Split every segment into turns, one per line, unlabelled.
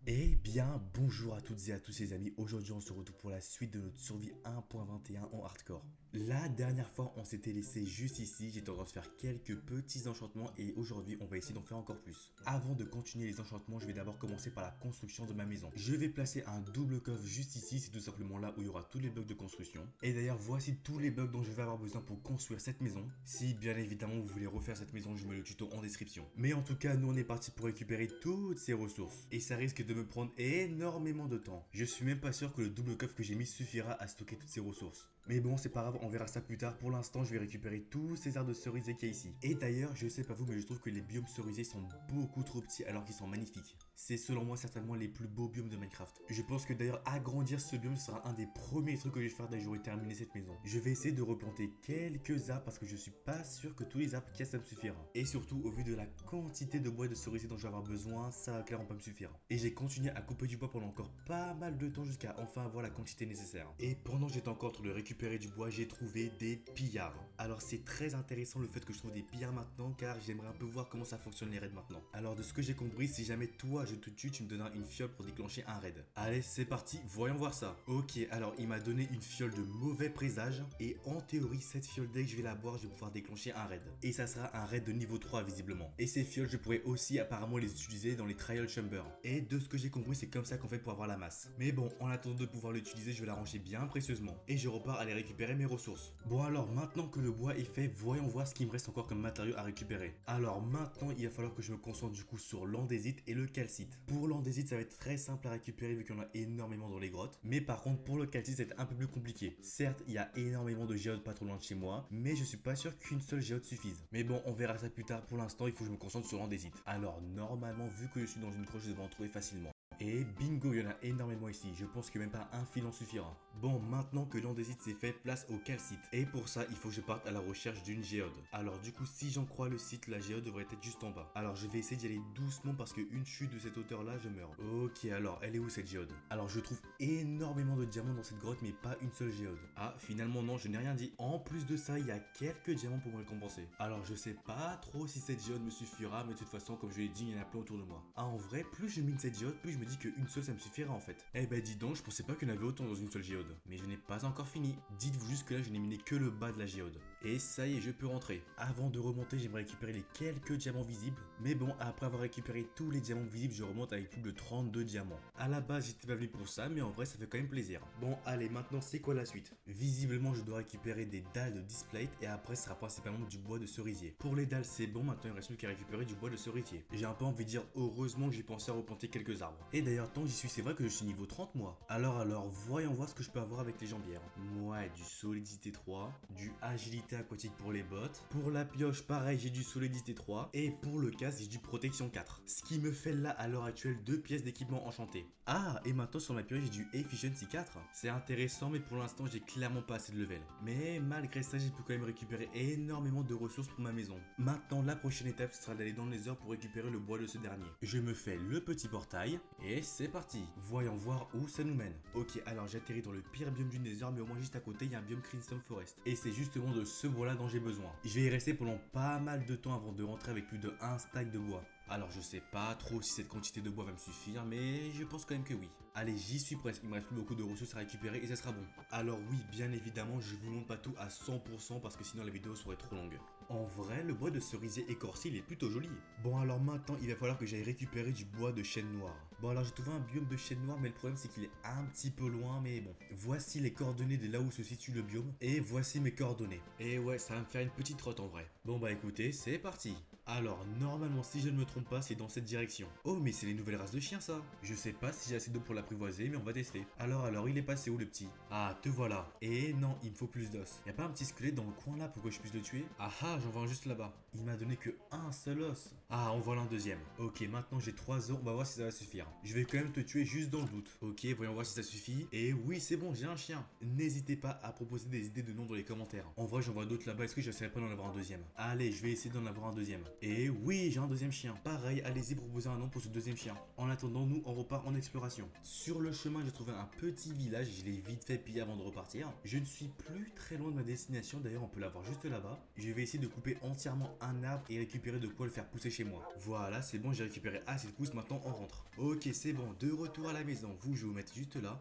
Eh bien, bonjour à toutes et à tous les amis, aujourd'hui on se retrouve pour la suite de notre survie 1.21 en hardcore. La dernière fois on s'était laissé juste ici, j'étais en train de faire quelques petits enchantements et aujourd'hui on va essayer d'en faire encore plus. Avant de continuer les enchantements, je vais d'abord commencer par la construction de ma maison. Je vais placer un double coffre juste ici, c'est tout simplement là où il y aura tous les blocs de construction. Et d'ailleurs voici tous les blocs dont je vais avoir besoin pour construire cette maison. Si bien évidemment vous voulez refaire cette maison, je mets le tuto en description. Mais en tout cas, nous on est parti pour récupérer toutes ces ressources. Et ça risque de me prendre énormément de temps. Je suis même pas sûr que le double coffre que j'ai mis suffira à stocker toutes ces ressources. Mais bon, c'est pas grave, on verra ça plus tard. Pour l'instant, je vais récupérer tous ces arbres de cerisier qu'il y a ici. Et d'ailleurs, je sais pas vous, mais je trouve que les biomes cerisiers sont beaucoup trop petits alors qu'ils sont magnifiques. C'est selon moi certainement les plus beaux biomes de Minecraft. Je pense que d'ailleurs, agrandir ce biome sera un des premiers trucs que je vais faire dès que j'aurai terminé cette maison. Je vais essayer de replanter quelques arbres parce que je suis pas sûr que tous les arbres qu'il y a ça me suffira. Et surtout, au vu de la quantité de bois et de cerisier dont je vais avoir besoin, ça va clairement pas me suffire. Et j'ai continué à couper du bois pendant encore pas mal de temps jusqu'à enfin avoir la quantité nécessaire. Et pendant que j'étais encore en train de récupérer du bois, j'ai trouvé des pillards. Alors c'est très intéressant le fait que je trouve des pillards maintenant car j'aimerais un peu voir comment ça fonctionne les raids maintenant. Alors de ce que j'ai compris, si jamais toi je te tue, tu me donneras une fiole pour déclencher un raid. Allez, c'est parti, voyons voir ça. Ok, alors il m'a donné une fiole de mauvais présage et en théorie cette fiole dès que je vais la boire, je vais pouvoir déclencher un raid. Et ça sera un raid de niveau 3 visiblement. Et ces fioles, je pourrais aussi apparemment les utiliser dans les trial chambers. Et de ce que j'ai compris, c'est comme ça qu'on fait pour avoir la masse. Mais bon, en attendant de pouvoir l'utiliser, je vais la ranger bien précieusement. Et je repars aller récupérer mes ressources. Bon alors, maintenant que le bois est fait, voyons voir ce qu'il me reste encore comme matériau à récupérer. Alors maintenant, il va falloir que je me concentre du coup sur l'andésite et le calcite. Pour l'andésite, ça va être très simple à récupérer vu qu'il y en a énormément dans les grottes. Mais par contre, pour le calcite, ça va être un peu plus compliqué. Certes, il y a énormément de géodes pas trop loin de chez moi, mais je suis pas sûr qu'une seule géode suffise. Mais bon, on verra ça plus tard. Pour l'instant, il faut que je me concentre sur l'andésite. Alors normalement, vu que je suis dans une grotte, je devrais en trouver facilement. Et bingo, il y en a énormément ici. Je pense que même pas un fil en suffira. Bon, maintenant que l'andésite s'est fait, place au calcite. Et pour ça, il faut que je parte à la recherche d'une géode. Alors du coup, si j'en crois le site, la géode devrait être juste en bas. Alors je vais essayer d'y aller doucement parce qu'une chute de cette hauteur là, je meurs. Ok, alors elle est où cette géode? Alors je trouve énormément de diamants dans cette grotte, mais pas une seule géode. Ah, finalement non, je n'ai rien dit. En plus de ça, il y a quelques diamants pour me récompenser. Alors je sais pas trop si cette géode me suffira, mais de toute façon, comme je l'ai dit, il y en a plein autour de moi. Ah, en vrai, plus je mine cette géode, plus je me dis qu'une seule ça me suffira en fait. Eh ben dis donc, je pensais pas qu'il y en avait autant dans une seule géode. Mais je n'ai pas encore fini. Dites-vous juste que là je n'ai miné que le bas de la géode. Et ça y est, je peux rentrer. Avant de remonter, j'aimerais récupérer les quelques diamants visibles. Mais bon, après avoir récupéré tous les diamants visibles, je remonte avec plus de 32 diamants. À la base, j'étais pas venu pour ça, mais en vrai, ça fait quand même plaisir. Bon, allez, maintenant, c'est quoi la suite? Visiblement, je dois récupérer des dalles de displate et après, ce sera principalement du bois de cerisier. Pour les dalles, c'est bon, maintenant, il reste plus qu'à récupérer du bois de cerisier. J'ai un peu envie de dire, heureusement que j'ai pensé à replanter quelques arbres. Et d'ailleurs, tant que j'y suis, c'est vrai que je suis niveau 30 moi. Alors, voyons voir ce que je peux avoir avec les jambières. Ouais, du solidité 3, du agilité aquatique pour les bottes. Pour la pioche, pareil, j'ai du solidité 3. Et pour le casque, j'ai du protection 4. Ce qui me fait là, à l'heure actuelle, 2 pièces d'équipement enchanté. Ah, et maintenant sur ma pioche, j'ai du efficiency 4. C'est intéressant, mais pour l'instant, j'ai clairement pas assez de level. Mais malgré ça, j'ai pu quand même récupérer énormément de ressources pour ma maison. Maintenant, la prochaine étape, ce sera d'aller dans les heures pour récupérer le bois de ce dernier. Je me fais le petit portail, et c'est parti. Voyons voir où ça nous mène. Ok, alors j'atterris dans le pire biome du Nether, mais au moins juste à côté, il y a un biome Crimson Forest. Et c'est justement de ce bois-là dont j'ai besoin. Je vais y rester pendant pas mal de temps avant de rentrer avec plus de 1 stack de bois. Alors je sais pas trop si cette quantité de bois va me suffire, mais je pense quand même que oui. Allez, j'y suis presque, il me reste plus beaucoup de ressources à récupérer et ça sera bon. Alors oui, bien évidemment, je vous montre pas tout à 100% parce que sinon la vidéo serait trop longue. En vrai, le bois de cerisier écorcé, il est plutôt joli. Bon alors maintenant, il va falloir que j'aille récupérer du bois de chêne noir. Bon alors j'ai trouvé un biome de chêne noir, mais le problème c'est qu'il est un petit peu loin, mais bon. Voici les coordonnées de là où se situe le biome, et voici mes coordonnées. Et ouais, ça va me faire une petite trotte en vrai. Bon bah écoutez, c'est parti. Alors, normalement, si je ne me trompe pas, c'est dans cette direction. Oh, mais c'est les nouvelles races de chiens, ça. Je sais pas si j'ai assez d'eau pour l'apprivoiser, mais on va tester. Alors, il est passé où, le petit? Ah, te voilà. Et non, il me faut plus d'os. Y a pas un petit squelette dans le coin, là, pour que je puisse le tuer? Ah ah, j'en vois un juste là-bas. Il m'a donné que un seul os. Ah, on voit un deuxième. Ok, maintenant, j'ai 3 os. On va voir si ça va suffire. Je vais quand même te tuer juste dans le doute. Ok, voyons voir si ça suffit. Et oui, c'est bon, j'ai un chien. N'hésitez pas à proposer des idées de noms dans les commentaires. En vrai, j'en vois d'autres là-bas. Est-ce que j'essaierai pas d'en avoir un deuxième? Allez, je vais essayer d'en avoir un deuxième. Et oui, j'ai un deuxième chien. Pareil, allez-y proposer un nom pour ce deuxième chien. En attendant, nous, on repart en exploration. Sur le chemin, j'ai trouvé un petit village, je l'ai vite fait piller avant de repartir. Je ne suis plus très loin de ma destination, d'ailleurs on peut la voir juste là-bas. Je vais essayer de couper entièrement un arbre et récupérer de quoi le faire pousser chez moi. Voilà, c'est bon, j'ai récupéré assez de pousses, maintenant on rentre. Ok, c'est bon, de retour à la maison. Vous, je vais vous mettre juste là.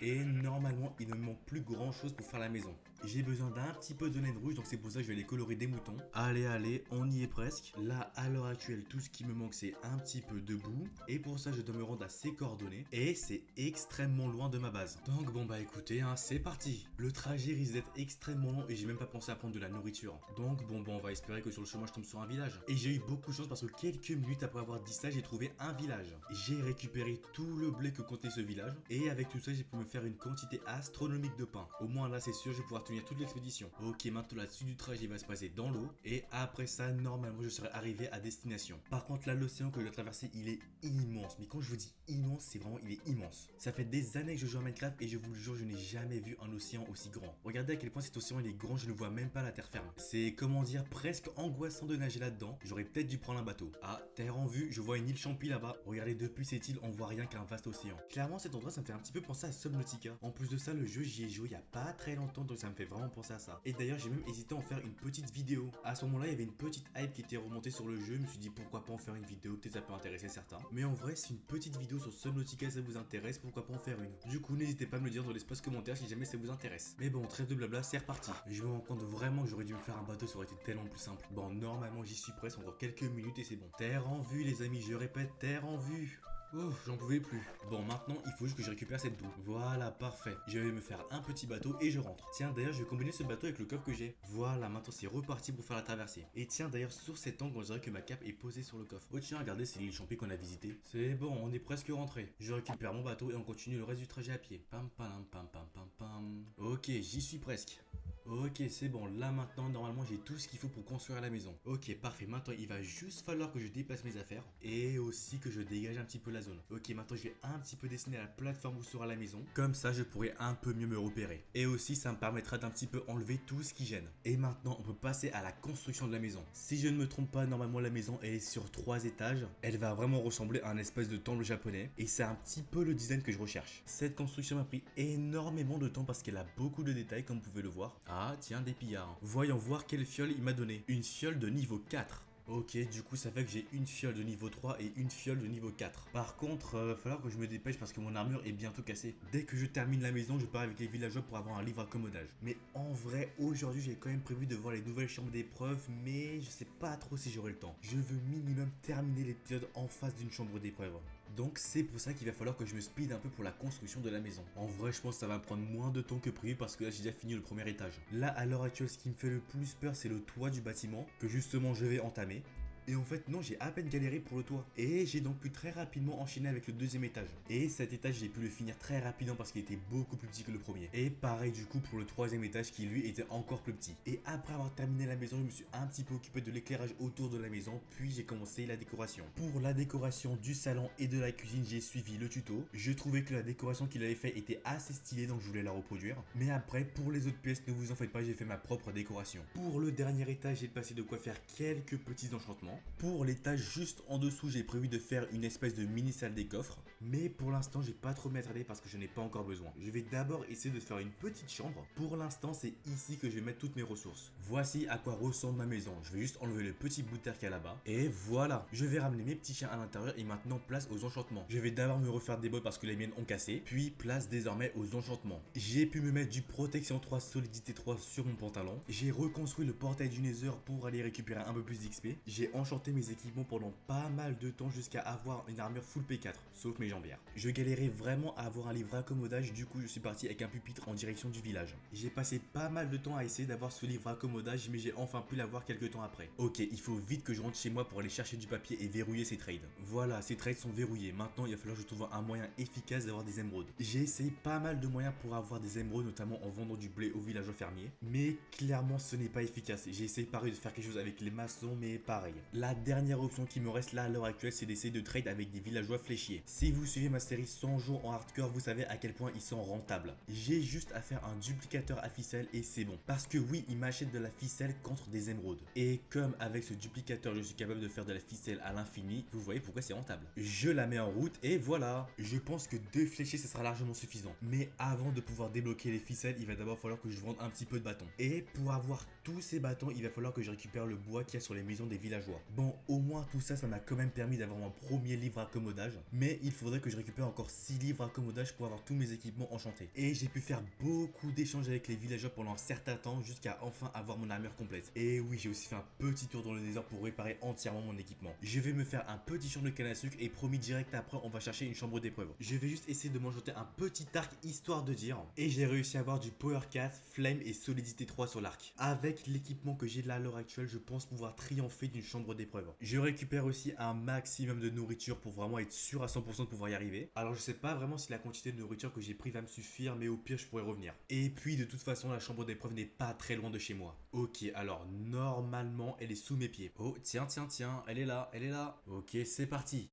Et normalement, il ne me manque plus grand chose pour faire la maison. J'ai besoin d'un petit peu de laine rouge, donc c'est pour ça que je vais aller colorer des moutons. Allez, on y est presque. Là, à l'heure actuelle, tout ce qui me manque, c'est un petit peu de boue. Et pour ça, je dois me rendre à ces coordonnées. Et c'est extrêmement loin de ma base. Donc bon bah écoutez, c'est parti. Le trajet risque d'être extrêmement long et j'ai même pas pensé à prendre de la nourriture. Donc bon bah on va espérer que sur le chemin, je tombe sur un village. Et j'ai eu beaucoup de chance parce que quelques minutes après avoir dit ça, j'ai trouvé un village. J'ai récupéré tout le blé que contenait ce village. Et avec tout ça, j'ai pu me faire une quantité astronomique de pain. Au moins là, c'est sûr, je vais pouvoir tenir toute l'expédition. Ok, maintenant la suite du trajet va se passer dans l'eau. Et après ça, normalement, je serai arrivé à destination. Par contre, là, l'océan que je dois traverser, il est immense. Mais quand je vous dis immense, c'est vraiment, il est immense. Ça fait des années que je joue à Minecraft et je vous le jure, je n'ai jamais vu un océan aussi grand. Regardez à quel point cet océan il est grand, je ne vois même pas la terre ferme. C'est, comment dire, presque angoissant de nager là-dedans. J'aurais peut-être dû prendre un bateau. Ah, terre en vue, je vois une île Champi là-bas. Regardez, depuis cette île, on voit rien qu'un vaste océan. Clairement, cet endroit, ça me fait un petit peu penser à Subnautica. En plus de ça, le jeu, j'y ai joué il y a pas très longtemps, donc ça me fait vraiment penser à ça. Et d'ailleurs, j'ai même hésité à en faire une petite vidéo. À ce moment-là, il y avait une petite hype qui était remontée sur le jeu. Je me suis dit pourquoi pas en faire une vidéo, peut-être ça peut intéresser certains. Mais en vrai, si une petite vidéo sur Subnautica ça vous intéresse, pourquoi pas en faire une. Du coup, n'hésitez pas à me le dire dans l'espace commentaire si jamais ça vous intéresse. Mais bon, trêve de blabla, c'est reparti. Je me rends compte vraiment que j'aurais dû me faire un bateau, ça aurait été tellement plus simple. Bon, normalement, j'y suis presque, encore quelques minutes et c'est bon. Terre en vue, les amis, je répète, terre en vue. Oh, j'en pouvais plus. Bon, maintenant, il faut juste que je récupère cette boue. Voilà, parfait. Je vais me faire un petit bateau et je rentre. Tiens, d'ailleurs, je vais combiner ce bateau avec le coffre que j'ai. Voilà, maintenant, c'est reparti pour faire la traversée. Et tiens, d'ailleurs, sur cet angle, on dirait que ma cape est posée sur le coffre. Oh, tiens, regardez, c'est l'île Champi qu'on a visité. C'est bon, on est presque rentré. Je récupère mon bateau et on continue le reste du trajet à pied. Pam, pam, pam, pam, pam, pam. Ok, j'y suis presque. Ok, c'est bon, là maintenant, normalement, j'ai tout ce qu'il faut pour construire la maison. Ok, parfait, maintenant, il va juste falloir que je déplace mes affaires et aussi que je dégage un petit peu la zone. Ok, maintenant, je vais un petit peu dessiner la plateforme où sera la maison. Comme ça, je pourrai un peu mieux me repérer. Et aussi, ça me permettra d'un petit peu enlever tout ce qui gêne. Et maintenant, on peut passer à la construction de la maison. Si je ne me trompe pas, normalement, la maison, elle est sur 3 étages. Elle va vraiment ressembler à un espèce de temple japonais. Et c'est un petit peu le design que je recherche. Cette construction m'a pris énormément de temps parce qu'elle a beaucoup de détails, comme vous pouvez le voir. Ah, tiens, des pillards. Voyons voir quelle fiole il m'a donné. Une fiole de niveau 4. Ok, du coup, ça fait que j'ai une fiole de niveau 3 et une fiole de niveau 4. Par contre, va falloir que je me dépêche parce que mon armure est bientôt cassée. Dès que je termine la maison, je pars avec les villageois pour avoir un livre accommodage. Mais en vrai, aujourd'hui, j'ai quand même prévu de voir les nouvelles chambres d'épreuve, mais je sais pas trop si j'aurai le temps. Je veux minimum terminer l'épisode en face d'une chambre d'épreuve. Donc c'est pour ça qu'il va falloir que je me speed un peu pour la construction de la maison. En vrai, je pense que ça va me prendre moins de temps que prévu parce que là j'ai déjà fini le premier étage. Là à l'heure actuelle, ce qui me fait le plus peur, c'est le toit du bâtiment que justement je vais entamer. Et en fait, non, j'ai à peine galéré pour le toit. Et j'ai donc pu très rapidement enchaîner avec le deuxième étage. Et cet étage, j'ai pu le finir très rapidement parce qu'il était beaucoup plus petit que le premier. Et pareil du coup pour le troisième étage qui lui était encore plus petit. Et après avoir terminé la maison, je me suis un petit peu occupé de l'éclairage autour de la maison. Puis j'ai commencé la décoration. Pour la décoration du salon et de la cuisine, j'ai suivi le tuto. Je trouvais que la décoration qu'il avait fait était assez stylée, donc je voulais la reproduire. Mais après, pour les autres pièces, ne vous en faites pas, j'ai fait ma propre décoration. Pour le dernier étage, j'ai passé de quoi faire quelques petits enchantements. Pour l'étage juste en dessous, j'ai prévu de faire une espèce de mini salle des coffres. Mais pour l'instant, j'ai pas trop m'attarder parce que je n'ai pas encore besoin. Je vais d'abord essayer de faire une petite chambre. Pour l'instant, c'est ici que je vais mettre toutes mes ressources. Voici à quoi ressemble ma maison. Je vais juste enlever le petit bout de terre qu'il y a là-bas. Et voilà, je vais ramener mes petits chiens à l'intérieur et maintenant place aux enchantements. Je vais d'abord me refaire des bottes parce que les miennes ont cassé. Puis place désormais aux enchantements. J'ai pu me mettre du protection 3, solidité 3 sur mon pantalon. J'ai reconstruit le portail du Nether pour aller récupérer un peu plus d'XP. J'ai enchanté mes équipements pendant pas mal de temps jusqu'à avoir une armure full P4, sauf mes jambières. Je galérais vraiment à avoir un livre accommodage, du coup je suis parti avec un pupitre en direction du village. J'ai passé pas mal de temps à essayer d'avoir ce livre accommodage, mais j'ai enfin pu l'avoir quelques temps après. Ok, il faut vite que je rentre chez moi pour aller chercher du papier et verrouiller ces trades. Voilà, ces trades sont verrouillés. Maintenant il va falloir que je trouve un moyen efficace d'avoir des émeraudes. J'ai essayé pas mal de moyens pour avoir des émeraudes, notamment en vendant du blé aux villageois fermiers, mais clairement ce n'est pas efficace. J'ai essayé pareil de faire quelque chose avec les maçons, mais pareil. La dernière option qui me reste là à l'heure actuelle, c'est d'essayer de trade avec des villageois fléchiers. Si vous suivez ma série 100 jours en hardcore, vous savez à quel point ils sont rentables. J'ai juste à faire un duplicateur à ficelle et c'est bon. Parce que oui, ils m'achètent de la ficelle contre des émeraudes. Et comme avec ce duplicateur, je suis capable de faire de la ficelle à l'infini, vous voyez pourquoi c'est rentable. Je la mets en route et voilà. Je pense que 2 fléchiers, ça sera largement suffisant. Mais avant de pouvoir débloquer les ficelles, il va d'abord falloir que je vende un petit peu de bâtons. Et pour avoir tous ces bâtons, il va falloir que je récupère le bois qu'il y a sur les maisons des villageois. Bon, au moins tout ça, ça m'a quand même permis d'avoir mon premier livre accommodage. Mais il faudrait que je récupère encore 6 livres accommodage pour avoir tous mes équipements enchantés. Et j'ai pu faire beaucoup d'échanges avec les villageois pendant un certain temps jusqu'à enfin avoir mon armure complète. Et oui, j'ai aussi fait un petit tour dans le désert pour réparer entièrement mon équipement. Je vais me faire un petit champ de canne à sucre et promis direct après, on va chercher une chambre d'épreuve. Je vais juste essayer de m'enchanter un petit arc histoire de dire. Et j'ai réussi à avoir du Power 4, Flame et Solidité 3 sur l'arc. Avec l'équipement que j'ai là à l'heure actuelle, je pense pouvoir triompher d'une chambre d'épreuve. Je récupère aussi un maximum de nourriture pour vraiment être sûr à 100% de pouvoir y arriver. Alors je sais pas vraiment si la quantité de nourriture que j'ai pris va me suffire, mais au pire je pourrais revenir. Et puis de toute façon la chambre d'épreuve n'est pas très loin de chez moi. Ok, alors normalement elle est sous mes pieds. Oh tiens, elle est là. Ok, c'est parti.